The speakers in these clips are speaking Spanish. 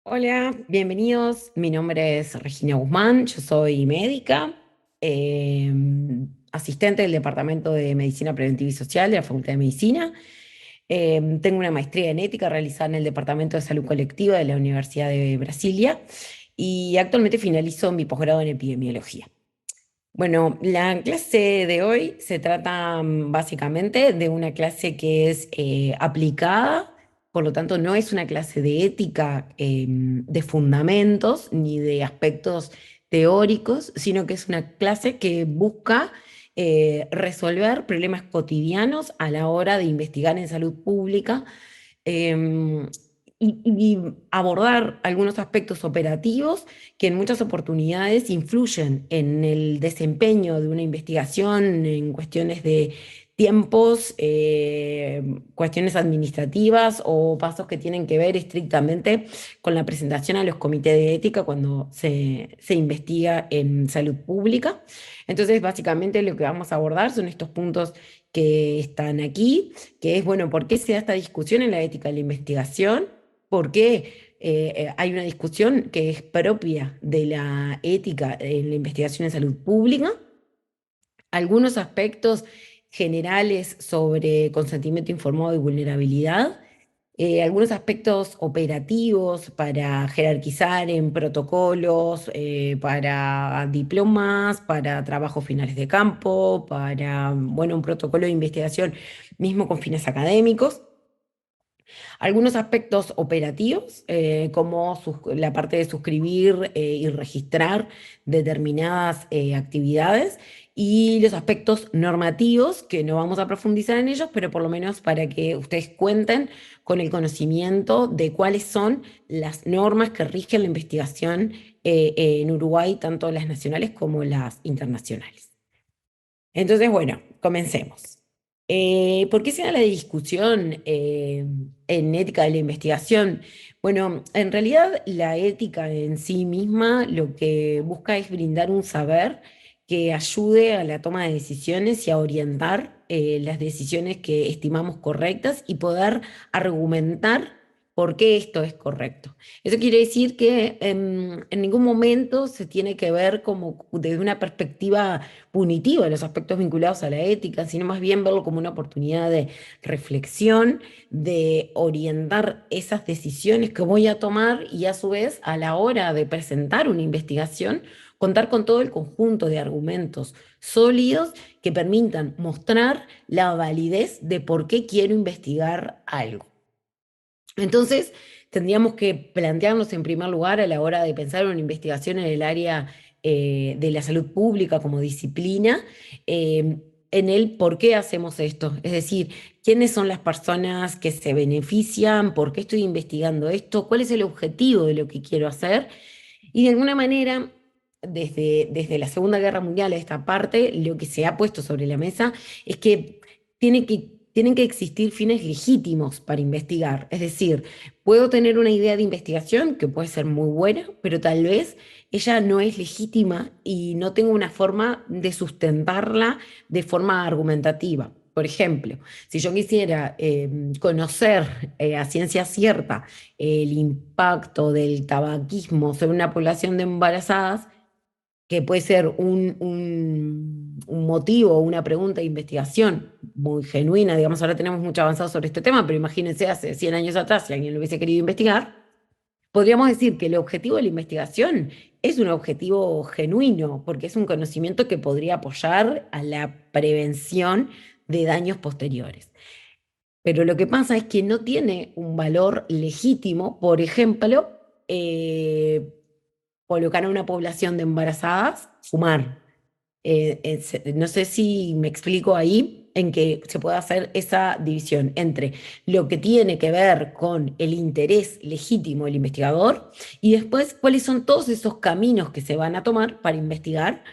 Hola, bienvenidos. Mi nombre es Regina Guzmán, yo soy médica, eh, asistente del Departamento de Medicina Preventiva y Social de la Facultad de Medicina. Tengo una maestría en ética realizada en el Departamento de Salud Colectiva de la Universidad de Brasilia y actualmente finalizo mi posgrado en epidemiología. Bueno, la clase de hoy se trata básicamente de una clase que es aplicada, por lo tanto no es una clase de ética de fundamentos ni de aspectos teóricos, sino que es una clase que busca resolver problemas cotidianos a la hora de investigar en salud pública, em, y abordar algunos aspectos operativos que en muchas oportunidades influyen en el desempeño de una investigación en cuestiones de tiempos, cuestiones administrativas o pasos que tienen que ver estrictamente con la presentación a los comités de ética cuando se investiga en salud pública. Entonces, básicamente lo que vamos a abordar son estos puntos que están aquí, que es, bueno, ¿por qué se da esta discusión en la ética de la investigación? ¿Por qué hay una discusión que es propia de la ética en la investigación en salud pública? Algunos aspectos generales sobre consentimiento informado y vulnerabilidad, algunos aspectos operativos para jerarquizar en protocolos, para diplomas, para trabajos finales de campo, para, bueno, un protocolo de investigación mismo con fines académicos. Algunos aspectos operativos, como la parte de suscribir y registrar determinadas actividades, y los aspectos normativos, que no vamos a profundizar en ellos, pero por lo menos para que ustedes cuenten con el conocimiento de cuáles son las normas que rigen la investigación en Uruguay, tanto las nacionales como las internacionales. Entonces, bueno, comencemos. ¿Por qué se da la discusión en ética de la investigación? Bueno, en realidad la ética en sí misma lo que busca es brindar un saber que ayude a la toma de decisiones y a orientar las decisiones que estimamos correctas y poder argumentar por qué esto es correcto. Eso quiere decir que en ningún momento se tiene que ver como desde una perspectiva punitiva los aspectos vinculados a la ética, sino más bien verlo como una oportunidad de reflexión, de orientar esas decisiones que voy a tomar y a su vez a la hora de presentar una investigación, contar con todo el conjunto de argumentos sólidos que permitan mostrar la validez de por qué quiero investigar algo. Entonces, tendríamos que plantearnos en primer lugar a la hora de pensar en una investigación en el área de la salud pública como disciplina, eh, en el por qué hacemos esto. Es decir, quiénes son las personas que se benefician, por qué estoy investigando esto, cuál es el objetivo de lo que quiero hacer. Y de alguna manera, desde la Segunda Guerra Mundial a esta parte, lo que se ha puesto sobre la mesa es que tienen que existir fines legítimos para investigar. Es decir, puedo tener una idea de investigación que puede ser muy buena, pero tal vez ella no es legítima y no tengo una forma de sustentarla de forma argumentativa. Por ejemplo, si yo quisiera conocer a ciencia cierta el impacto del tabaquismo sobre una población de embarazadas, que puede ser un motivo o una pregunta de investigación muy genuina. Digamos, ahora tenemos mucho avanzado sobre este tema, pero imagínense hace 100 años atrás, si alguien lo hubiese querido investigar, podríamos decir que el objetivo de la investigación es un objetivo genuino, porque es un conocimiento que podría apoyar a la prevención de daños posteriores. Pero lo que pasa es que no tiene un valor legítimo, por ejemplo, colocar a una población de embarazadas fumar. No sé si me explico ahí en que se puede hacer esa división entre lo que tiene que ver con el interés legítimo del investigador y después cuáles son todos esos caminos que se van a tomar para investigar.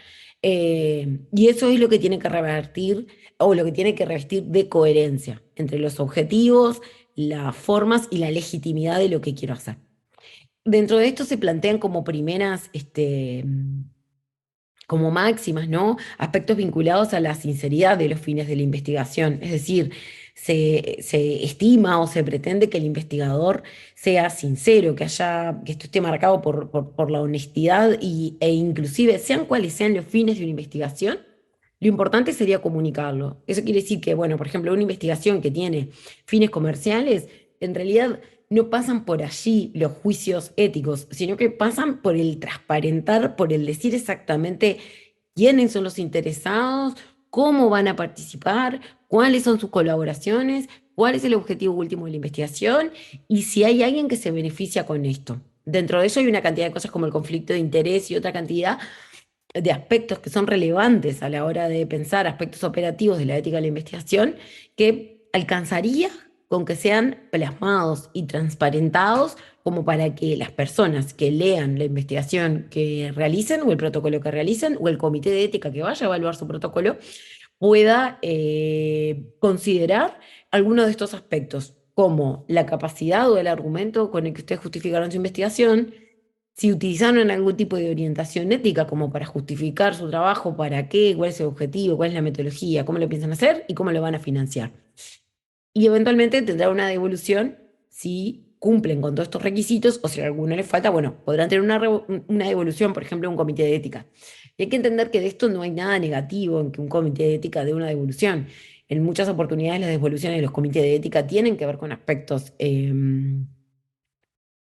Y eso es lo que tiene que revertir o lo que tiene que revestir de coherencia entre los objetivos, las formas y la legitimidad de lo que quiero hacer. dentro de esto se plantean como primeras, como máximas, ¿no? Aspectos vinculados a la sinceridad de los fines de la investigación. Es decir, se estima o se pretende que el investigador sea sincero, que esto esté marcado por la honestidad e inclusive, sean cuales sean los fines de una investigación, lo importante sería comunicarlo. Eso quiere decir que, bueno, por ejemplo, una investigación que tiene fines comerciales, en realidad no pasan por allí los juicios éticos, sino que pasan por el transparentar, por el decir exactamente quiénes son los interesados, cómo van a participar, cuáles son sus colaboraciones, cuál es el objetivo último de la investigación y si hay alguien que se beneficia con esto. Dentro de eso hay una cantidad de cosas como el conflicto de interés y otra cantidad de aspectos que son relevantes a la hora de pensar aspectos operativos de la ética de la investigación que alcanzaría con que sean plasmados y transparentados como para que las personas que lean la investigación que realicen o el protocolo que realicen o el comité de ética que vaya a evaluar su protocolo pueda considerar alguno de estos aspectos, como la capacidad o el argumento con el que ustedes justificaron su investigación, si utilizaron algún tipo de orientación ética como para justificar su trabajo, para qué, cuál es el objetivo, cuál es la metodología, cómo lo piensan hacer y cómo lo van a financiar. Y eventualmente tendrá una devolución si cumplen con todos estos requisitos o si a alguno les falta, bueno, podrán tener una devolución, por ejemplo, un comité de ética. Y hay que entender que de esto no hay nada negativo en que un comité de ética dé una devolución. En muchas oportunidades las devoluciones de los comités de ética tienen que ver con aspectos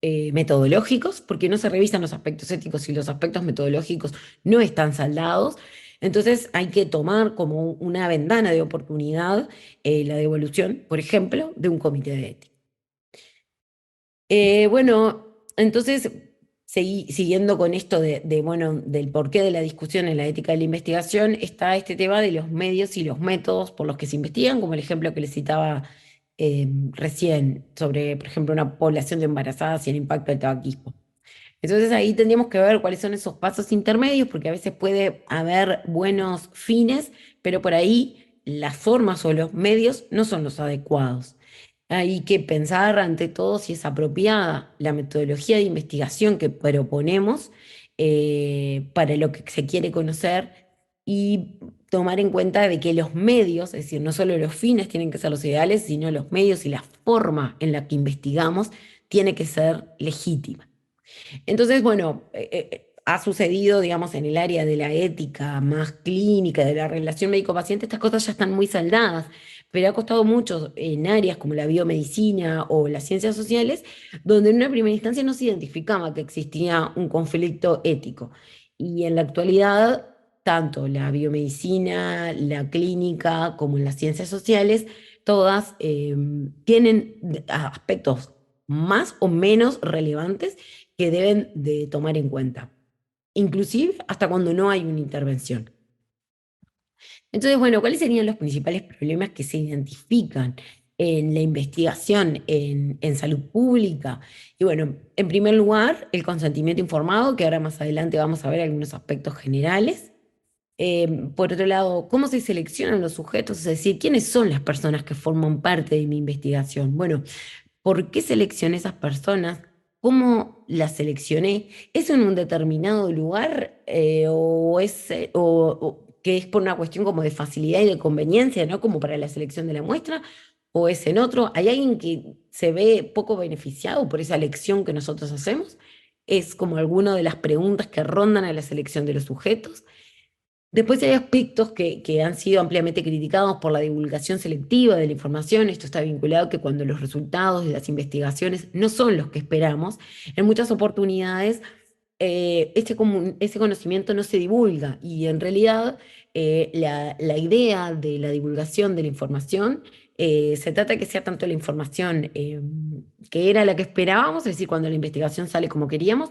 metodológicos, porque no se revisan los aspectos éticos y los aspectos metodológicos no están saldados. Entonces hay que tomar como una ventana de oportunidad la devolución, por ejemplo, de un comité de ética. Bueno, entonces, siguiendo con esto bueno, del porqué de la discusión en la ética de la investigación, está este tema de los medios y los métodos por los que se investigan, como el ejemplo que les citaba recién sobre, por ejemplo, una población de embarazadas y el impacto del tabaquismo. Entonces ahí tendríamos que ver cuáles son esos pasos intermedios, porque a veces puede haber buenos fines, pero por ahí las formas o los medios no son los adecuados. Hay que pensar ante todo si es apropiada la metodología de investigación que proponemos para lo que se quiere conocer y tomar en cuenta de que los medios, es decir, no solo los fines tienen que ser los ideales, sino los medios y la forma en la que investigamos tiene que ser legítima. Entonces, bueno, ha sucedido, digamos, en el área de la ética más clínica, de la relación médico-paciente, estas cosas ya están muy saldadas, pero ha costado mucho en áreas como la biomedicina o las ciencias sociales, donde en una primera instancia no se identificaba que existía un conflicto ético. Y en la actualidad, tanto la biomedicina, la clínica, como en las ciencias sociales, todas tienen aspectos más o menos relevantes que deben de tomar en cuenta, inclusive hasta cuando no hay una intervención. Entonces, bueno, ¿cuáles serían los principales problemas que se identifican en la investigación en salud pública? Y bueno, en primer lugar, el consentimiento informado, que ahora más adelante vamos a ver algunos aspectos generales. Por otro lado, ¿cómo se seleccionan los sujetos? Es decir, ¿quiénes son las personas que forman parte de mi investigación? Bueno, ¿por qué seleccioné esas personas? ¿Cómo las seleccioné? ¿Es en un determinado lugar o que es por una cuestión como de facilidad y de conveniencia, ¿no? Como para la selección de la muestra? ¿O es en otro? ¿Hay alguien que se ve poco beneficiado por esa elección que nosotros hacemos? Es como alguna de las preguntas que rondan a la selección de los sujetos. Después hay aspectos que han sido ampliamente criticados por la divulgación selectiva de la información. Esto está vinculado a que cuando los resultados de las investigaciones no son los que esperamos, en muchas oportunidades ese conocimiento no se divulga y en realidad la idea de la divulgación de la información se trata de que sea tanto la información que era la que esperábamos, es decir, cuando la investigación sale como queríamos,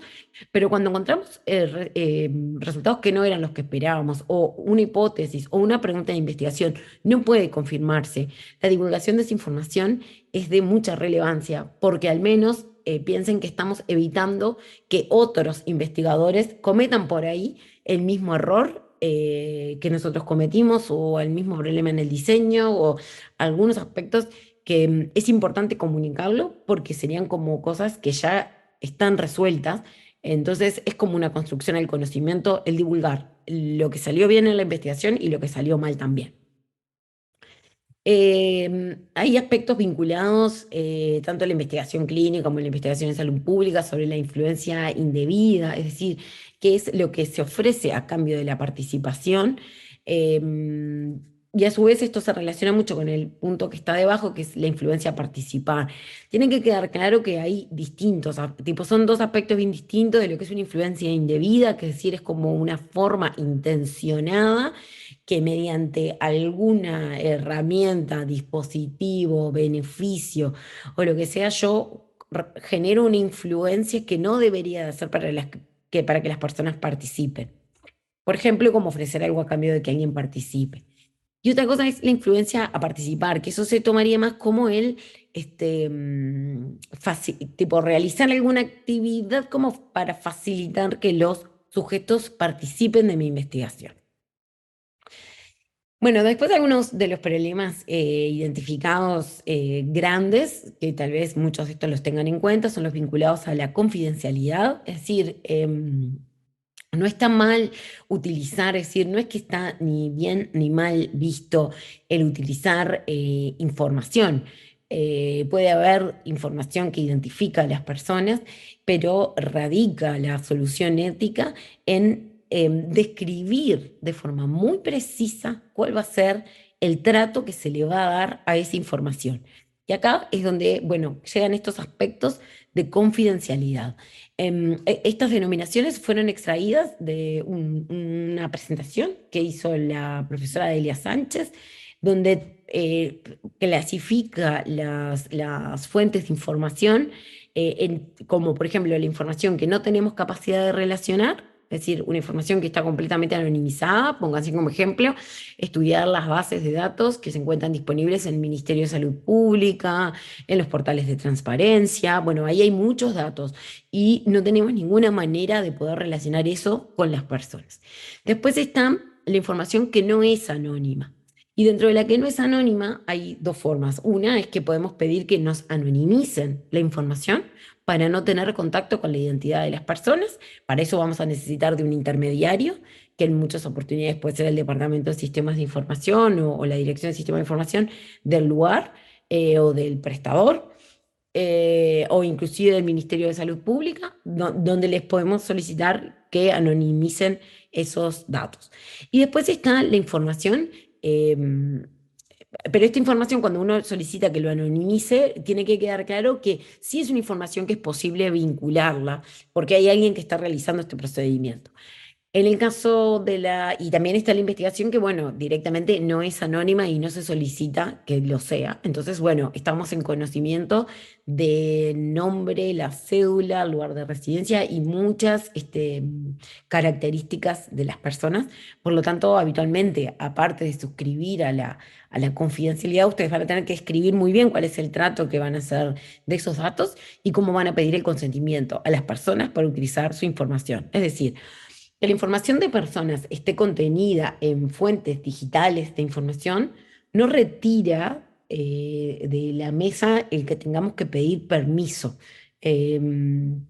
pero cuando encontramos resultados que no eran los que esperábamos, o una hipótesis o una pregunta de investigación no puede confirmarse, la divulgación de esa información es de mucha relevancia, porque al menos piensen que estamos evitando que otros investigadores cometan por ahí el mismo error que nosotros cometimos, o el mismo problema en el diseño, o algunos aspectos que es importante comunicarlo, porque serían como cosas que ya están resueltas. Entonces es como una construcción al conocimiento, el divulgar lo que salió bien en la investigación y lo que salió mal también. Hay aspectos vinculados tanto a la investigación clínica como a la investigación en salud pública sobre la influencia indebida, es decir, qué es lo que se ofrece a cambio de la participación. Y a su vez esto se relaciona mucho con el punto que está debajo, que es la influencia participar. Tiene que quedar claro que hay distintos, tipo, son dos aspectos bien distintos de lo que es una influencia indebida, que es decir, es como una forma intencionada que mediante alguna herramienta, dispositivo, beneficio o lo que sea, yo genero una influencia que no debería de hacer para que las personas participen. Por ejemplo, como ofrecer algo a cambio de que alguien participe. Y otra cosa es la influencia a participar, que eso se tomaría más como el, tipo, realizar alguna actividad como para facilitar que los sujetos participen de mi investigación. Bueno, después algunos de los problemas identificados grandes, que tal vez muchos de estos los tengan en cuenta, son los vinculados a la confidencialidad, es decir, no está mal utilizar, es decir, no es que está ni bien ni mal visto el utilizar información. Puede haber información que identifica a las personas, pero radica la solución ética en describir de forma muy precisa cuál va a ser el trato que se le va a dar a esa información. Y acá es donde, bueno, llegan estos aspectos de confidencialidad. Estas denominaciones fueron extraídas de una presentación que hizo la profesora Delia Sánchez, donde clasifica las fuentes de información como, por ejemplo, la información que no tenemos capacidad de relacionar, es decir, una información que está completamente anonimizada, pónganse como ejemplo, estudiar las bases de datos que se encuentran disponibles en el Ministerio de Salud Pública, en los portales de transparencia, bueno, ahí hay muchos datos y no tenemos ninguna manera de poder relacionar eso con las personas. Después está la información que no es anónima. Y dentro de la que no es anónima hay dos formas. Una es que podemos pedir que nos anonimicen la información para no tener contacto con la identidad de las personas. Para eso vamos a necesitar de un intermediario, que en muchas oportunidades puede ser el Departamento de Sistemas de Información o la Dirección de Sistemas de Información del lugar o del prestador o inclusive del Ministerio de Salud Pública, donde les podemos solicitar que anonimicen esos datos. Y después está la información, pero esta información cuando uno solicita que lo anonimice, tiene que quedar claro que sí es una información que es posible vincularla, porque hay alguien que está realizando este procedimiento. En el caso de y también está la investigación que, bueno, directamente no es anónima y no se solicita que lo sea. Entonces, bueno, estamos en conocimiento de nombre, la cédula, el lugar de residencia y muchas características de las personas. Por lo tanto, habitualmente, aparte de suscribir a la confidencialidad, ustedes van a tener que escribir muy bien cuál es el trato que van a hacer de esos datos y cómo van a pedir el consentimiento a las personas para utilizar su información. Es decir, que la información de personas esté contenida en fuentes digitales de información no retira de la mesa el que tengamos que pedir permiso. Em,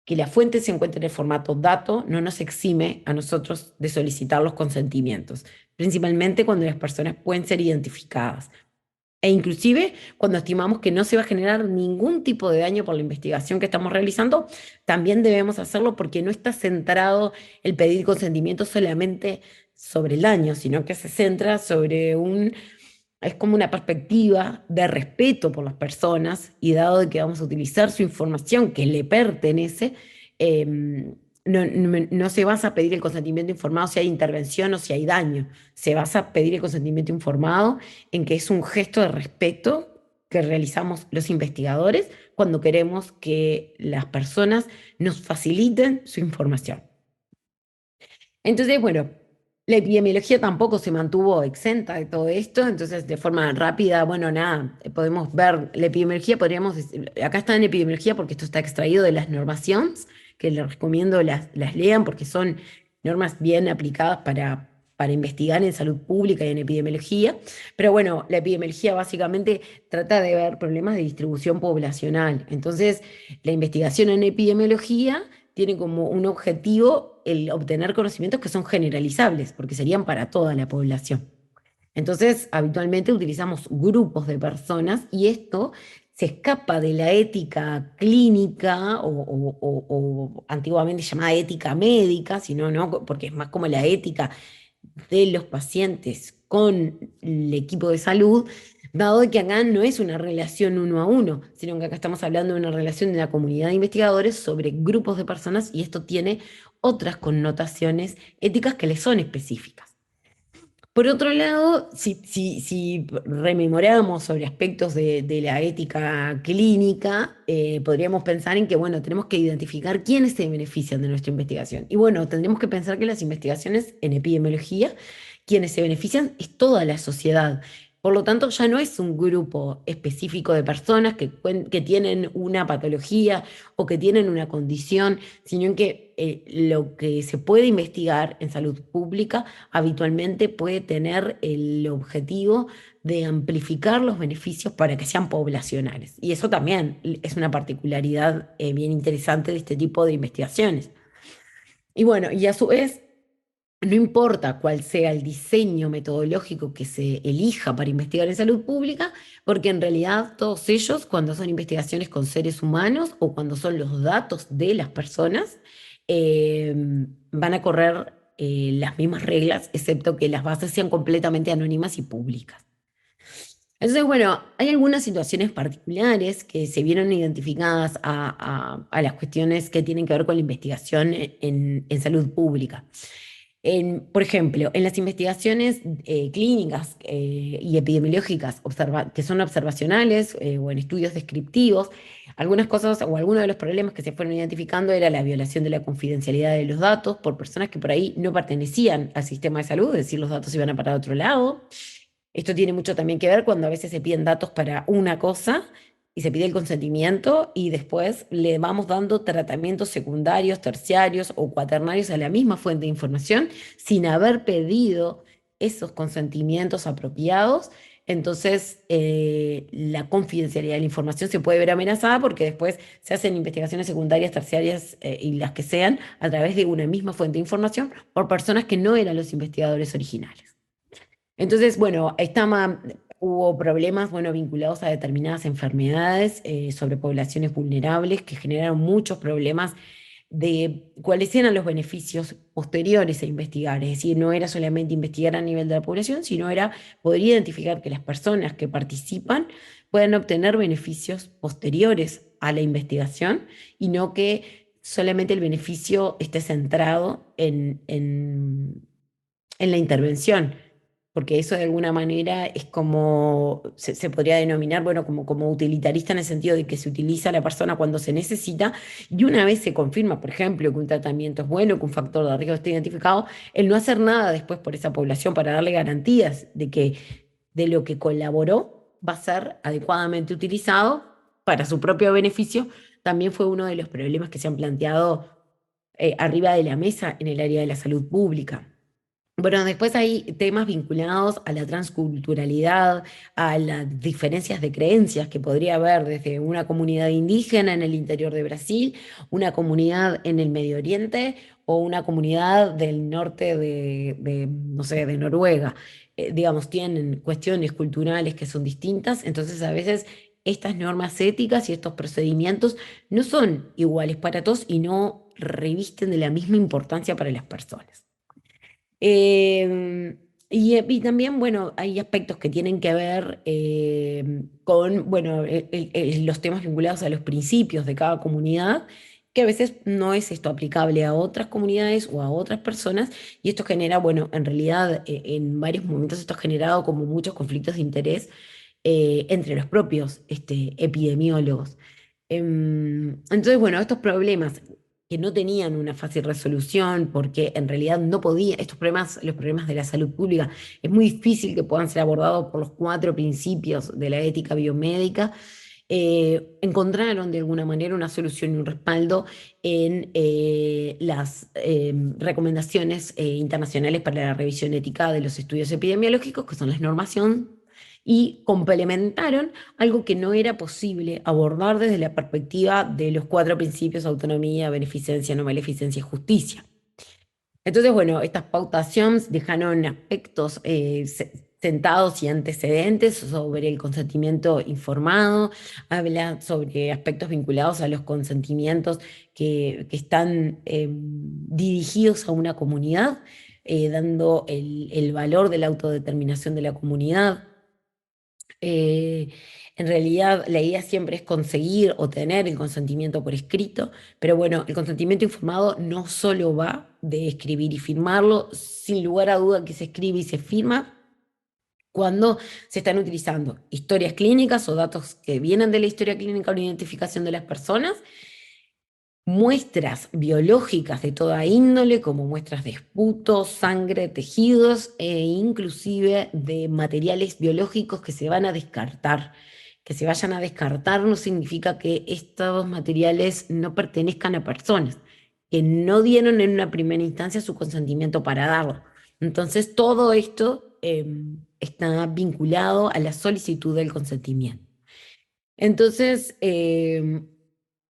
que la fuente se encuentre en el formato dato no nos exime a nosotros de solicitar los consentimientos, principalmente cuando las personas pueden ser identificadas. E inclusive cuando estimamos que no se va a generar ningún tipo de daño por la investigación que estamos realizando, también debemos hacerlo porque no está centrado el pedir consentimiento solamente sobre el daño, sino que se centra sobre es como una perspectiva de respeto por las personas y dado de que vamos a utilizar su información que le pertenece, no se basa a pedir el consentimiento informado si hay intervención o si hay daño, se basa a pedir el consentimiento informado en que es un gesto de respeto que realizamos los investigadores cuando queremos que las personas nos faciliten su información. Entonces, bueno, la epidemiología tampoco se mantuvo exenta de todo esto, entonces de forma rápida, bueno, nada, podemos ver la epidemiología, acá está en epidemiología porque esto está extraído de las normaciones, que les recomiendo las lean porque son normas bien aplicadas para para investigar en salud pública y en epidemiología, pero bueno, la epidemiología básicamente trata de ver problemas de distribución poblacional. Entonces, la investigación en epidemiología tiene como un objetivo el obtener conocimientos que son generalizables, porque serían para toda la población. Entonces, habitualmente utilizamos grupos de personas y esto se escapa de la ética clínica o antiguamente llamada ética médica, sino no, porque es más como la ética de los pacientes con el equipo de salud, dado que acá no es una relación uno a uno, sino que acá estamos hablando de una relación de la comunidad de investigadores sobre grupos de personas y esto tiene otras connotaciones éticas que les son específicas. Por otro lado, si rememoramos sobre aspectos de la ética clínica, podríamos pensar en que, bueno, tenemos que identificar quiénes se benefician de nuestra investigación. Y bueno, tendríamos que pensar que las investigaciones en epidemiología, quienes se benefician es toda la sociedad. Por lo tanto, ya no es un grupo específico de personas que tienen una patología o que tienen una condición, sino que lo que se puede investigar en salud pública habitualmente puede tener el objetivo de amplificar los beneficios para que sean poblacionales. Y eso también es una particularidad bien interesante de este tipo de investigaciones. Y bueno, y a su vez, no importa cuál sea el diseño metodológico que se elija para investigar en salud pública, porque en realidad todos ellos, cuando son investigaciones con seres humanos o cuando son los datos de las personas, eh, van a correr las mismas reglas, excepto que las bases sean completamente anónimas y públicas. Entonces, bueno, hay algunas situaciones particulares que se vieron identificadas a las cuestiones que tienen que ver con la investigación en salud pública. Por ejemplo, en las investigaciones clínicas y epidemiológicas que son observacionales o en estudios descriptivos, algunas cosas o algunos de los problemas que se fueron identificando era la violación de la confidencialidad de los datos por personas que por ahí no pertenecían al sistema de salud, es decir, los datos iban a parar a otro lado. Esto tiene mucho también que ver cuando a veces se piden datos para una cosa y se pide el consentimiento y después le vamos dando tratamientos secundarios, terciarios o cuaternarios a la misma fuente de información sin haber pedido esos consentimientos apropiados. Entonces, la confidencialidad de la información se puede ver amenazada porque después se hacen investigaciones secundarias, terciarias y las que sean a través de una misma fuente de información por personas que no eran los investigadores originales. Entonces, bueno, hubo problemas, bueno, vinculados a determinadas enfermedades sobre poblaciones vulnerables que generaron muchos problemas de cuáles eran los beneficios posteriores a investigar. Es decir, no era solamente investigar a nivel de la población, sino era poder identificar que las personas que participan puedan obtener beneficios posteriores a la investigación y no que solamente el beneficio esté centrado en la intervención, porque eso de alguna manera es como, se podría denominar, bueno, como utilitarista en el sentido de que se utiliza a la persona cuando se necesita y una vez se confirma, por ejemplo, que un tratamiento es bueno, que un factor de riesgo está identificado, el no hacer nada después por esa población para darle garantías de que de lo que colaboró va a ser adecuadamente utilizado para su propio beneficio, también fue uno de los problemas que se han planteado arriba de la mesa en el área de la salud pública. Bueno, después hay temas vinculados a la transculturalidad, a las diferencias de creencias que podría haber desde una comunidad indígena en el interior de Brasil, una comunidad en el Medio Oriente o una comunidad del norte no sé, de Noruega. Digamos, tienen cuestiones culturales que son distintas, entonces a veces estas normas éticas y estos procedimientos no son iguales para todos y no revisten de la misma importancia para las personas. Y también, bueno, hay aspectos que tienen que ver con, bueno, los temas vinculados a los principios de cada comunidad, que a veces no es esto aplicable a otras comunidades o a otras personas, y esto genera, bueno, en realidad en varios momentos esto ha generado como muchos conflictos de interés entre los propios epidemiólogos. Entonces, bueno, estos problemas que no tenían una fácil resolución porque en realidad no podía, estos problemas, los problemas de la salud pública, es muy difícil que puedan ser abordados por los cuatro principios de la ética biomédica encontraron de alguna manera una solución y un respaldo en las recomendaciones internacionales para la revisión ética de los estudios epidemiológicos, que son las normación, y complementaron algo que no era posible abordar desde la perspectiva de los cuatro principios: autonomía, beneficencia, no maleficencia y justicia. Entonces, bueno, estas pautas SIOMS dejaron aspectos sentados y antecedentes sobre el consentimiento informado, habla sobre aspectos vinculados a los consentimientos que están dirigidos a una comunidad, dando el valor de la autodeterminación de la comunidad. Eh, en realidad, la idea siempre es conseguir o tener el consentimiento por escrito, pero bueno, el consentimiento informado no solo va de escribir y firmarlo, sin lugar a duda que se escribe y se firma cuando se están utilizando historias clínicas o datos que vienen de la historia clínica o la identificación de las personas, muestras biológicas de toda índole, como muestras de esputo, sangre, tejidos e inclusive de materiales biológicos que se van a descartar. Que se vayan a descartar no significa que estos materiales no pertenezcan a personas, que no dieron en una primera instancia su consentimiento para darlo. Entonces, todo esto está vinculado a la solicitud del consentimiento. Entonces,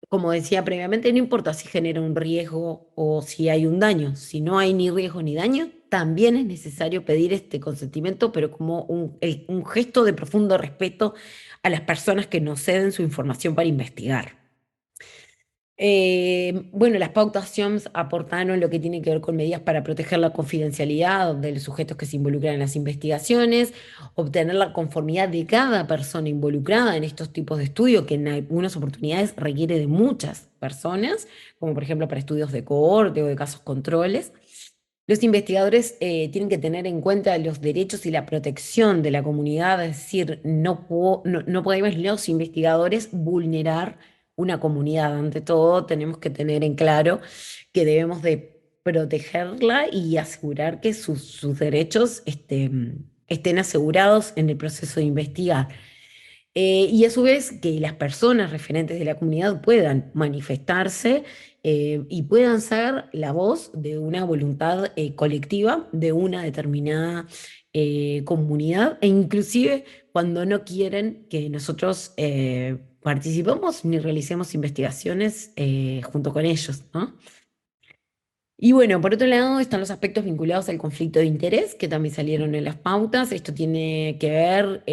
como decía previamente, no importa si genera un riesgo o si hay un daño. Si no hay ni riesgo ni daño, también es necesario pedir este consentimiento, pero como un gesto de profundo respeto a las personas que nos ceden su información para investigar. Bueno, las pautas SIOMS aportaron lo que tiene que ver con medidas para proteger la confidencialidad de los sujetos que se involucran en las investigaciones, obtener la conformidad de cada persona involucrada en estos tipos de estudios, que en algunas oportunidades requiere de muchas personas, como por ejemplo para estudios de cohorte o de casos controles. Los investigadores tienen que tener en cuenta los derechos y la protección de la comunidad, es decir, no podemos los investigadores vulnerar una comunidad. Ante todo, tenemos que tener en claro que debemos de protegerla y asegurar que sus derechos estén asegurados en el proceso de investigar. Y a su vez que las personas referentes de la comunidad puedan manifestarse y puedan ser la voz de una voluntad colectiva de una determinada comunidad, e inclusive cuando no quieren que nosotros participemos ni realicemos investigaciones junto con ellos, ¿no? Y bueno, por otro lado están los aspectos vinculados al conflicto de interés, que también salieron en las pautas. Esto tiene que ver,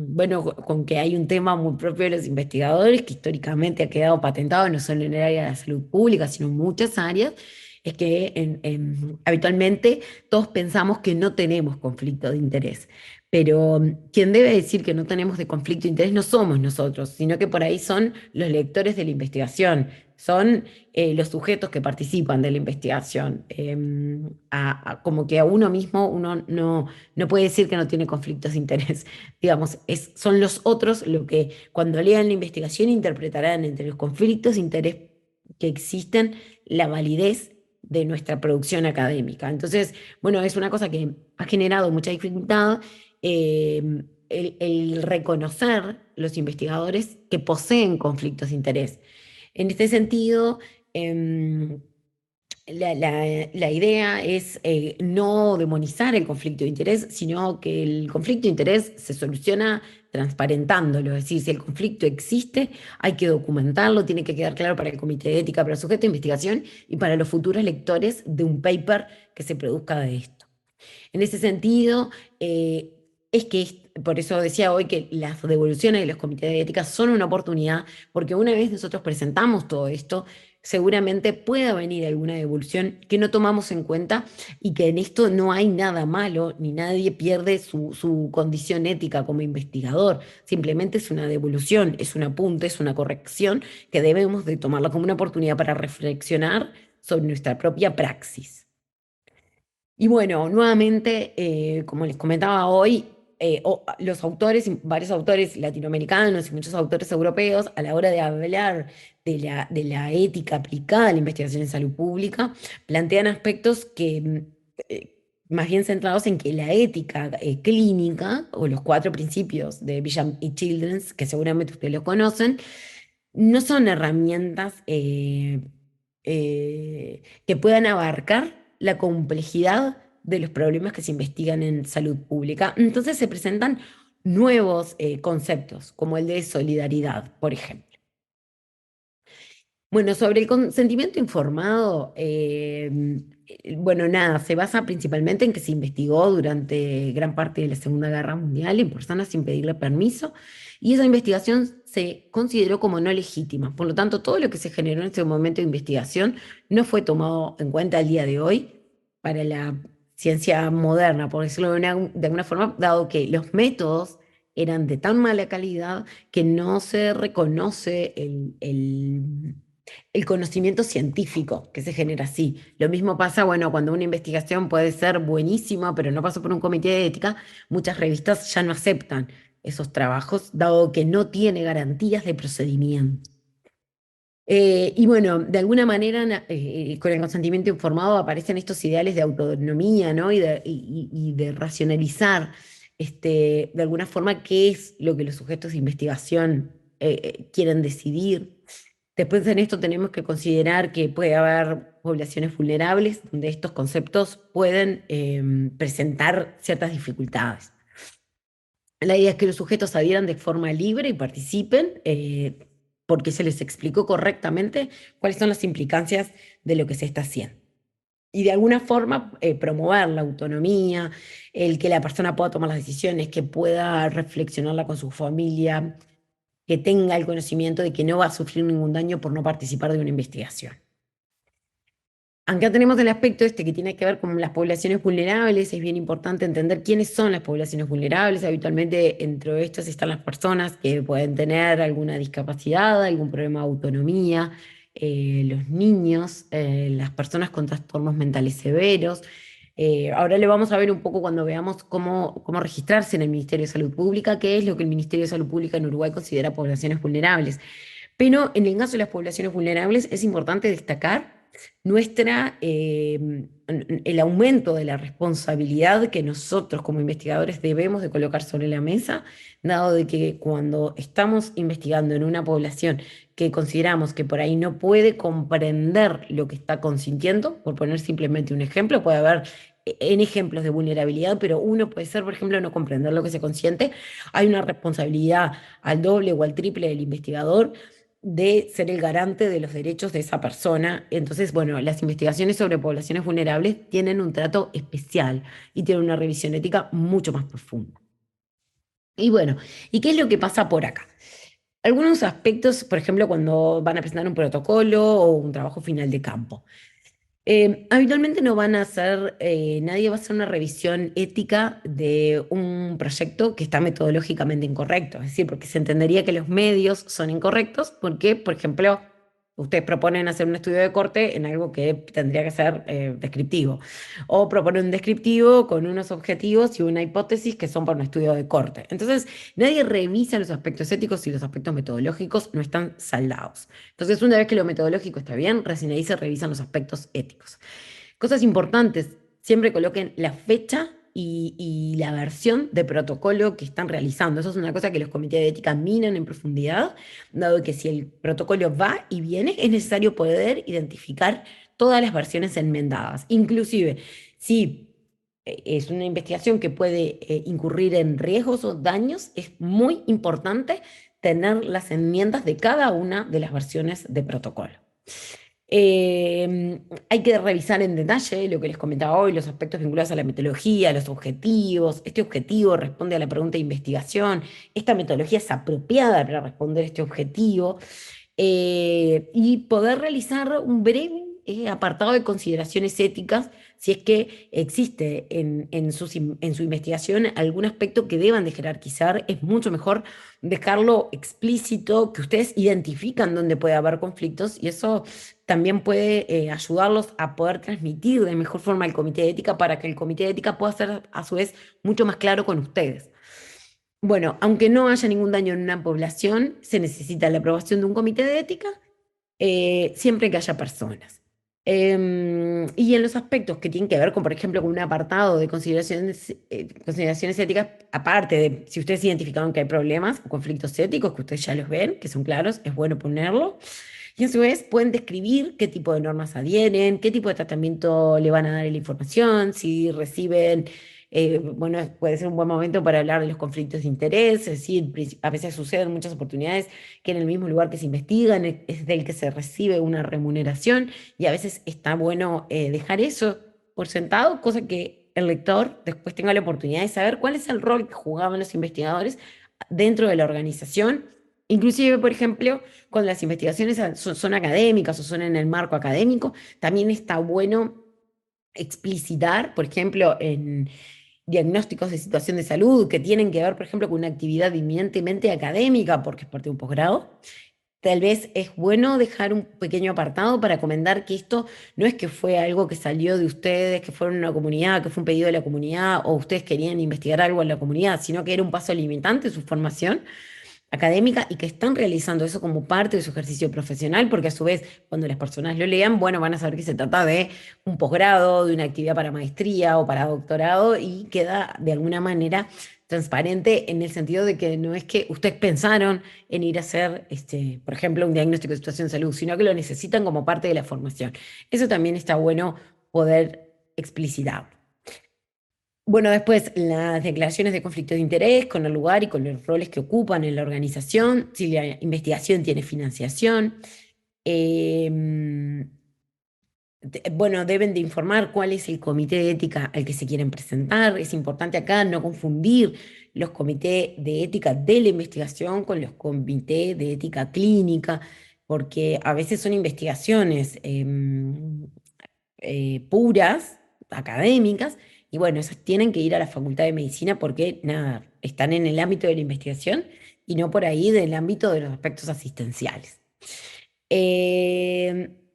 bueno, con que hay un tema muy propio de los investigadores, que históricamente ha quedado patentado no solo en el área de la salud pública, sino en muchas áreas. Es que habitualmente todos pensamos que no tenemos conflicto de interés, pero quien debe decir que no tenemos de conflicto de interés no somos nosotros, sino que por ahí son los lectores de la investigación, son los sujetos que participan de la investigación. Como que a uno mismo uno no puede decir que no tiene conflictos de interés. Digamos, son los otros los que cuando lean la investigación interpretarán entre los conflictos de interés que existen la validez de nuestra producción académica. Entonces, bueno, es una cosa que ha generado mucha dificultad. El reconocer los investigadores que poseen conflictos de interés. En este sentido, em, la idea es no demonizar el conflicto de interés, sino que el conflicto de interés se soluciona transparentándolo. Es decir, si el conflicto existe, hay que documentarlo, tiene que quedar claro para el comité de ética, para el sujeto de investigación y para los futuros lectores de un paper que se produzca de esto. En ese sentido, por eso decía hoy que las devoluciones de los comités de ética son una oportunidad, porque una vez nosotros presentamos todo esto, seguramente pueda venir alguna devolución que no tomamos en cuenta, y que en esto no hay nada malo, ni nadie pierde su condición ética como investigador. Simplemente es una devolución, es un apunte, es una corrección que debemos de tomarla como una oportunidad para reflexionar sobre nuestra propia praxis. Y bueno, nuevamente, como les comentaba hoy, los autores, varios autores latinoamericanos y muchos autores europeos, a la hora de hablar de la ética aplicada a la investigación en salud pública, plantean aspectos más bien centrados en que la ética clínica, o los cuatro principios de Bisham y Childrens, que seguramente ustedes lo conocen, no son herramientas que puedan abarcar la complejidad de los problemas que se investigan en salud pública. Entonces se presentan nuevos conceptos, como el de solidaridad, por ejemplo. Bueno, sobre el consentimiento informado, bueno, nada, se basa principalmente en que se investigó durante gran parte de la Segunda Guerra Mundial en personas sin pedirle permiso y esa investigación se consideró como no legítima. Por lo tanto, todo lo que se generó en ese momento de investigación no fue tomado en cuenta al día de hoy para la ciencia moderna, por decirlo de alguna forma, dado que los métodos eran de tan mala calidad que no se reconoce el conocimiento científico que se genera así. Lo mismo pasa, bueno, cuando una investigación puede ser buenísima, pero no pasó por un comité de ética, muchas revistas ya no aceptan esos trabajos, dado que no tiene garantías de procedimiento. Y bueno, de alguna manera, con el consentimiento informado aparecen estos ideales de autonomía, ¿no? Y de racionalizar, de alguna forma, qué es lo que los sujetos de investigación quieren decidir. Después en esto tenemos que considerar que puede haber poblaciones vulnerables donde estos conceptos pueden presentar ciertas dificultades. La idea es que los sujetos adhieran de forma libre y participen, porque se les explicó correctamente cuáles son las implicancias de lo que se está haciendo. Y de alguna forma promover la autonomía, el que la persona pueda tomar las decisiones, que pueda reflexionarla con su familia, que tenga el conocimiento de que no va a sufrir ningún daño por no participar de una investigación. Acá tenemos el aspecto que tiene que ver con las poblaciones vulnerables. Es bien importante entender quiénes son las poblaciones vulnerables. Habitualmente entre estas están las personas que pueden tener alguna discapacidad, algún problema de autonomía, los niños, las personas con trastornos mentales severos. Ahora le vamos a ver un poco cuando veamos cómo registrarse en el Ministerio de Salud Pública, qué es lo que el Ministerio de Salud Pública en Uruguay considera poblaciones vulnerables. Pero en el caso de las poblaciones vulnerables es importante destacar el aumento de la responsabilidad que nosotros como investigadores debemos de colocar sobre la mesa, dado de que cuando estamos investigando en una población que consideramos que por ahí no puede comprender lo que está consintiendo, por poner simplemente un ejemplo, puede haber en ejemplos de vulnerabilidad, pero uno puede ser, por ejemplo, no comprender lo que se consiente, hay una responsabilidad al doble o al triple del investigador de ser el garante de los derechos de esa persona. Entonces, bueno, las investigaciones sobre poblaciones vulnerables tienen un trato especial y tienen una revisión ética mucho más profunda. Y bueno, ¿y qué es lo que pasa por acá? Algunos aspectos, por ejemplo, cuando van a presentar un protocolo o un trabajo final de campo. Habitualmente no van a hacer, nadie va a hacer una revisión ética de un proyecto que está metodológicamente incorrecto, es decir, porque se entendería que los medios son incorrectos porque, por ejemplo, ustedes proponen hacer un estudio de corte en algo que tendría que ser descriptivo, o proponen un descriptivo con unos objetivos y una hipótesis que son para un estudio de corte. Entonces, nadie revisa los aspectos éticos y los aspectos metodológicos no están saldados. Entonces, una vez que lo metodológico está bien, recién ahí se revisan los aspectos éticos. Cosas importantes, siempre coloquen la fecha y la versión de protocolo que están realizando. Eso es una cosa que los comités de ética miran en profundidad, dado que si el protocolo va y viene, es necesario poder identificar todas las versiones enmendadas. Inclusive, si es una investigación que puede incurrir en riesgos o daños, es muy importante tener las enmiendas de cada una de las versiones de protocolo. Hay que revisar en detalle lo que les comentaba hoy, los aspectos vinculados a la metodología, los objetivos. Este objetivo responde a la pregunta de investigación. Esta metodología es apropiada para responder este objetivo. Y poder realizar un breve apartado de consideraciones éticas si es que existe en su investigación algún aspecto que deban de jerarquizar. Es mucho mejor dejarlo explícito, que ustedes identifican dónde puede haber conflictos y eso también puede ayudarlos a poder transmitir de mejor forma al comité de ética para que el comité de ética pueda ser a su vez mucho más claro con ustedes. Bueno, aunque no haya ningún daño en una población, se necesita la aprobación de un comité de ética siempre que haya personas. Y en los aspectos que tienen que ver con, por ejemplo, con un apartado de consideraciones éticas, aparte de si ustedes identificaron que hay problemas o conflictos éticos, que ustedes ya los ven, que son claros, es bueno ponerlo. Y a su vez pueden describir qué tipo de normas adhieren, qué tipo de tratamiento le van a dar a la información, si reciben, bueno, puede ser un buen momento para hablar de los conflictos de interés, es decir, a veces suceden muchas oportunidades que en el mismo lugar que se investigan es del que se recibe una remuneración y a veces está bueno dejar eso por sentado, cosa que el lector después tenga la oportunidad de saber cuál es el rol que jugaban los investigadores dentro de la organización. Inclusive, por ejemplo, cuando las investigaciones son académicas o son en el marco académico, también está bueno explicitar, por ejemplo, en diagnósticos de situación de salud que tienen que ver, por ejemplo, con una actividad eminentemente académica, porque es parte de un posgrado. Tal vez es bueno dejar un pequeño apartado para comentar que esto no es que fue algo que salió de ustedes, que fueron una comunidad, que fue un pedido de la comunidad, o ustedes querían investigar algo en la comunidad, sino que era un paso limitante su formación académica y que están realizando eso como parte de su ejercicio profesional, porque a su vez, cuando las personas lo lean, bueno, van a saber que se trata de un posgrado, de una actividad para maestría o para doctorado y queda de alguna manera transparente en el sentido de que no es que ustedes pensaron en ir a hacer, por ejemplo, un diagnóstico de situación de salud, sino que lo necesitan como parte de la formación. Eso también está bueno poder explicitar. Bueno, después las declaraciones de conflicto de interés con el lugar y con los roles que ocupan en la organización, si la investigación tiene financiación. Eh, bueno, deben de informar cuál es el comité de ética al que se quieren presentar. Es importante acá no confundir los comités de ética de la investigación con los comités de ética clínica, porque a veces son investigaciones puras, académicas, y bueno, esas tienen que ir a la Facultad de Medicina porque, nada, están en el ámbito de la investigación y no por ahí del ámbito de los aspectos asistenciales.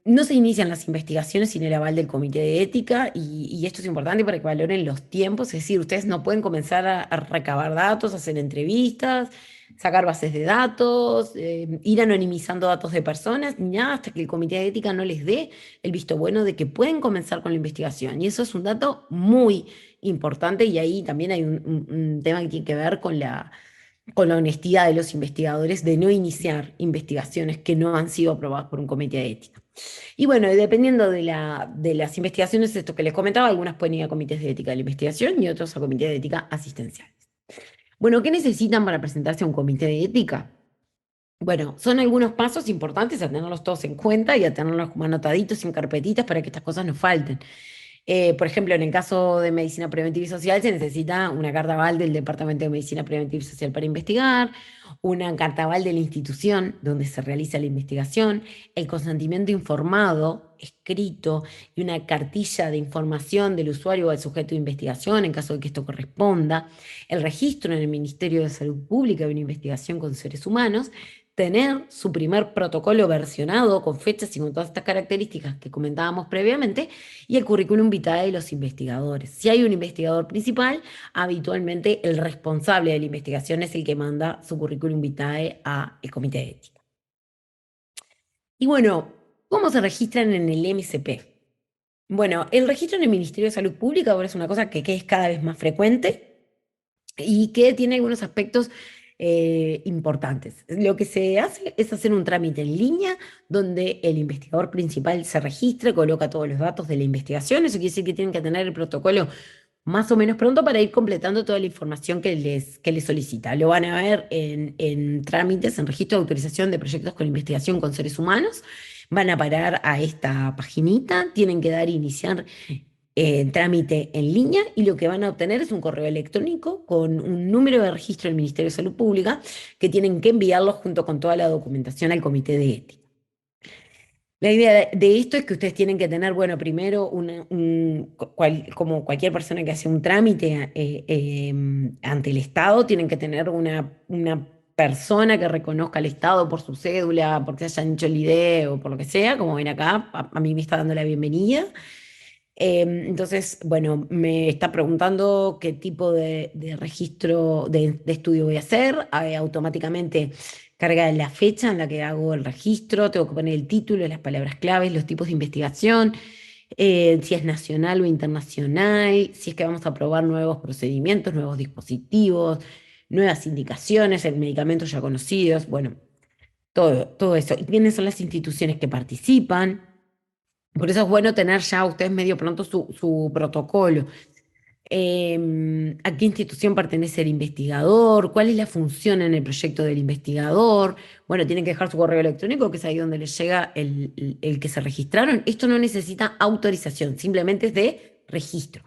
No se inician las investigaciones sin el aval del Comité de Ética y esto es importante para que valoren los tiempos, es decir, ustedes no pueden comenzar a recabar datos, hacer entrevistas, sacar bases de datos, ir anonimizando datos de personas, ni nada hasta que el Comité de Ética no les dé el visto bueno de que pueden comenzar con la investigación. Y eso es un dato muy importante y ahí también hay un tema que tiene que ver con la honestidad de los investigadores de no iniciar investigaciones que no han sido aprobadas por un comité de ética. Y bueno, dependiendo de las investigaciones, esto que les comentaba, algunas pueden ir a comités de ética de la investigación y otros a comités de ética asistenciales. Bueno, ¿qué necesitan para presentarse a un comité de ética? Bueno, son algunos pasos importantes a tenerlos todos en cuenta y a tenerlos como anotaditos en carpetitas para que estas cosas no falten. Por ejemplo, en el caso de medicina preventiva y social se necesita una carta aval del Departamento de Medicina Preventiva y Social para investigar, una carta aval de la institución donde se realiza la investigación, el consentimiento informado, escrito, y una cartilla de información del usuario o del sujeto de investigación en caso de que esto corresponda, el registro en el Ministerio de Salud Pública de una investigación con seres humanos, tener su primer protocolo versionado con fechas y con todas estas características que comentábamos previamente, y el currículum vitae de los investigadores. Si hay un investigador principal, habitualmente el responsable de la investigación es el que manda su currículum vitae al comité de ética. Y bueno, ¿cómo se registran en el MSP? Bueno, el registro en el Ministerio de Salud Pública ahora es una cosa que es cada vez más frecuente y que tiene algunos aspectos importantes. Lo que se hace es hacer un trámite en línea donde el investigador principal se registra, coloca todos los datos de la investigación. Eso quiere decir que tienen que tener el protocolo más o menos pronto para ir completando toda la información que les solicita. Lo van a ver en trámites, en registro de autorización de proyectos con investigación con seres humanos. Van a parar a esta paginita, tienen que dar iniciar trámite en línea y lo que van a obtener es un correo electrónico con un número de registro del Ministerio de Salud Pública que tienen que enviarlo junto con toda la documentación al Comité de Ética. La idea de esto es que ustedes tienen que tener, bueno, primero, como cualquier persona que hace un trámite ante el Estado, tienen que tener una persona que reconozca al Estado por su cédula, porque se hayan hecho el ID o por lo que sea, como ven acá, a mí me está dando la bienvenida. Entonces, bueno, me está preguntando qué tipo de registro de estudio voy a hacer. Automáticamente carga la fecha en la que hago el registro, tengo que poner el título, las palabras claves, los tipos de investigación, si es nacional o internacional, si es que vamos a probar nuevos procedimientos, nuevos dispositivos, nuevas indicaciones, el medicamentos ya conocidos, bueno, todo eso. ¿Y quiénes son las instituciones que participan? Por eso es bueno tener ya ustedes medio pronto su protocolo. ¿A qué institución pertenece el investigador? ¿Cuál es la función en el proyecto del investigador? Bueno, tienen que dejar su correo electrónico, que es ahí donde les llega el que se registraron. Esto no necesita autorización, simplemente es de registro.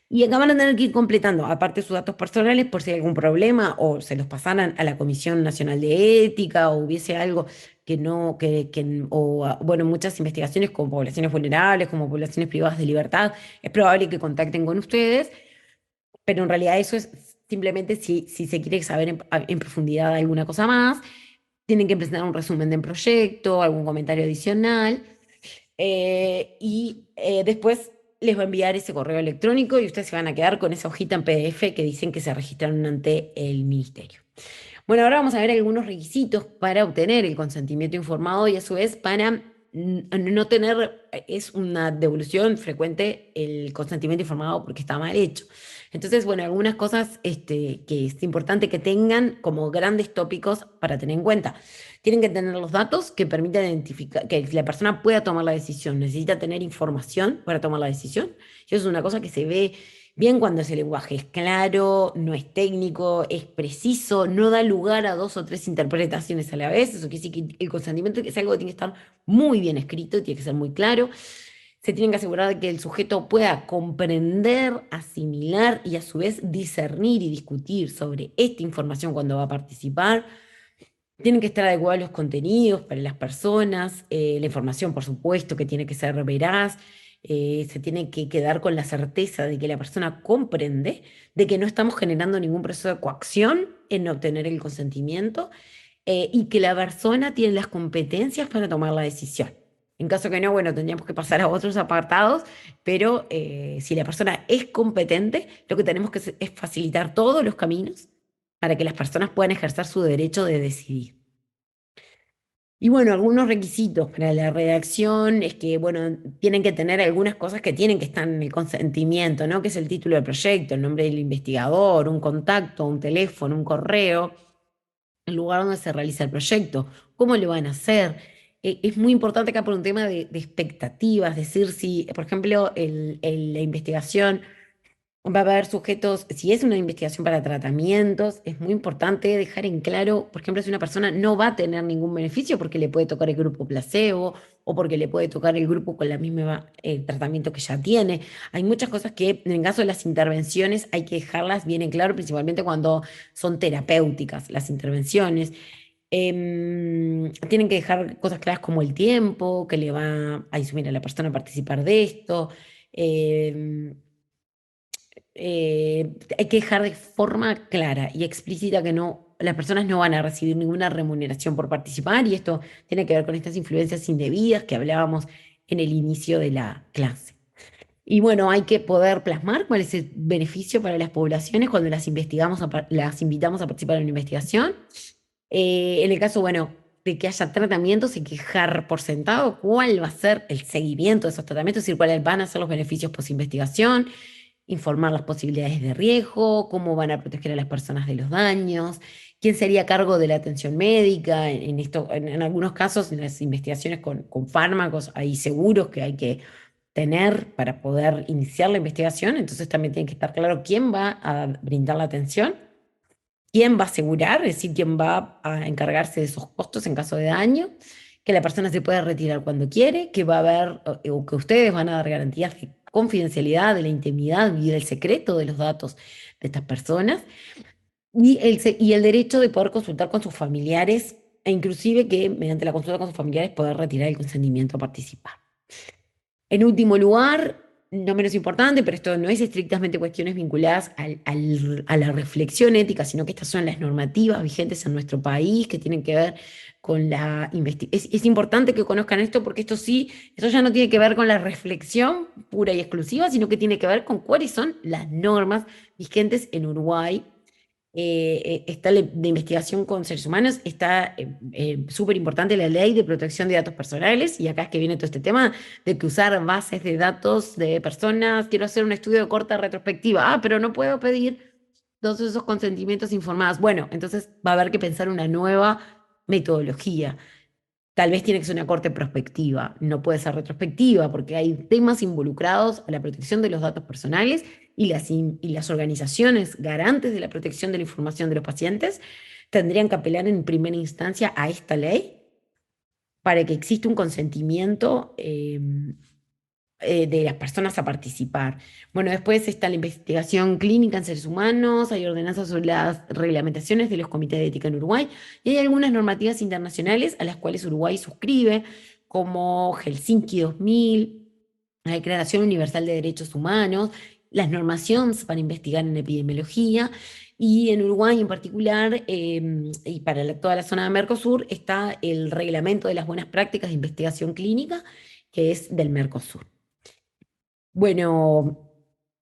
Y acá van a tener que ir completando, aparte sus datos personales, por si hay algún problema o se los pasaran a la Comisión Nacional de Ética o hubiese algo que no, bueno, muchas investigaciones con poblaciones vulnerables, como poblaciones privadas de libertad, es probable que contacten con ustedes, pero en realidad eso es simplemente si se quiere saber en profundidad alguna cosa más, tienen que presentar un resumen del proyecto, algún comentario adicional, después les va a enviar ese correo electrónico y ustedes se van a quedar con esa hojita en PDF que dicen que se registraron ante el ministerio. Bueno, ahora vamos a ver algunos requisitos para obtener el consentimiento informado y a su vez para no tener, es una devolución frecuente el consentimiento informado porque está mal hecho. Entonces, bueno, algunas cosas que es importante que tengan como grandes tópicos para tener en cuenta. Tienen que tener los datos que permitan identificar, que la persona pueda tomar la decisión. Necesita tener información para tomar la decisión. Y eso es una cosa que se ve bien cuando ese lenguaje es claro, no es técnico, es preciso, no da lugar a dos o tres interpretaciones a la vez. Eso quiere decir que el consentimiento es algo que tiene que estar muy bien escrito, tiene que ser muy claro. Se tienen que asegurar de que el sujeto pueda comprender, asimilar y a su vez discernir y discutir sobre esta información cuando va a participar. Tienen que estar adecuados los contenidos para las personas, la información, por supuesto, que tiene que ser veraz, se tiene que quedar con la certeza de que la persona comprende, de que no estamos generando ningún proceso de coacción en obtener el consentimiento y que la persona tiene las competencias para tomar la decisión. En caso que no, bueno, tendríamos que pasar a otros apartados, pero si la persona es competente, lo que tenemos que hacer es facilitar todos los caminos para que las personas puedan ejercer su derecho de decidir. Y bueno, algunos requisitos para la redacción es que, bueno, tienen que tener algunas cosas que tienen que estar en el consentimiento, ¿no? Que es el título del proyecto, el nombre del investigador, un contacto, un teléfono, un correo, el lugar donde se realiza el proyecto, cómo lo van a hacer. Es muy importante acá por un tema de expectativas, decir si, por ejemplo, la investigación va a haber sujetos, si es una investigación para tratamientos, es muy importante dejar en claro, por ejemplo, si una persona no va a tener ningún beneficio porque le puede tocar el grupo placebo o porque le puede tocar el grupo con la misma tratamiento que ya tiene. Hay muchas cosas que en el caso de las intervenciones hay que dejarlas bien en claro, principalmente cuando son terapéuticas las intervenciones. Tienen que dejar cosas claras como el tiempo que le va a insumir a la persona a participar de esto. Em, hay que dejar de forma clara y explícita que no, las personas no van a recibir ninguna remuneración por participar y esto tiene que ver con estas influencias indebidas que hablábamos en el inicio de la clase. Y bueno, hay que poder plasmar cuál es el beneficio para las poblaciones cuando las investigamos, las invitamos a participar en la investigación. En el caso, bueno, de que haya tratamientos, hay que dejar por sentado cuál va a ser el seguimiento de esos tratamientos, es decir, cuáles van a ser los beneficios post-investigación, informar las posibilidades de riesgo, cómo van a proteger a las personas de los daños, quién sería a cargo de la atención médica. En algunos casos, en las investigaciones con fármacos, hay seguros que hay que tener para poder iniciar la investigación, entonces también tiene que estar claro quién va a brindar la atención, quién va a asegurar, es decir, quién va a encargarse de esos costos en caso de daño, que la persona se puede retirar cuando quiere, que va a haber o que ustedes van a dar garantías de confidencialidad, de la intimidad y del secreto de los datos de estas personas, y el derecho de poder consultar con sus familiares e inclusive que mediante la consulta con sus familiares poder retirar el consentimiento a participar. En último lugar, no menos importante, pero esto no es estrictamente cuestiones vinculadas a la reflexión ética, sino que estas son las normativas vigentes en nuestro país que tienen que ver con la investigación. Es importante que conozcan esto porque esto sí, esto ya no tiene que ver con la reflexión pura y exclusiva, sino que tiene que ver con cuáles son las normas vigentes en Uruguay está de investigación con seres humanos, está súper importante la ley de protección de datos personales, y acá es que viene todo este tema de que usar bases de datos de personas, quiero hacer un estudio de corta retrospectiva, pero no puedo pedir todos esos consentimientos informados. Bueno, entonces va a haber que pensar una nueva metodología. Tal vez tiene que ser una corte prospectiva, no puede ser retrospectiva, porque hay temas involucrados a la protección de los datos personales, y las organizaciones garantes de la protección de la información de los pacientes tendrían que apelar en primera instancia a esta ley para que exista un consentimiento de las personas a participar. Bueno, después está la investigación clínica en seres humanos, hay ordenanzas sobre las reglamentaciones de los comités de ética en Uruguay, y hay algunas normativas internacionales a las cuales Uruguay suscribe, como Helsinki 2000, la Declaración Universal de Derechos Humanos, las normaciones para investigar en epidemiología. Y en Uruguay en particular, y para toda la zona de Mercosur, está el reglamento de las buenas prácticas de investigación clínica, que es del Mercosur. Bueno,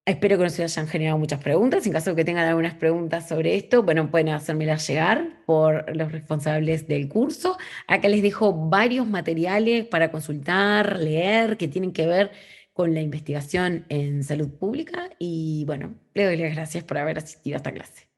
espero que no se hayan generado muchas preguntas. En caso de que tengan algunas preguntas sobre esto, bueno, pueden hacérmelas llegar por los responsables del curso. Acá les dejo varios materiales para consultar, leer, que tienen que ver con la investigación en salud pública. Y bueno, les doy las gracias por haber asistido a esta clase.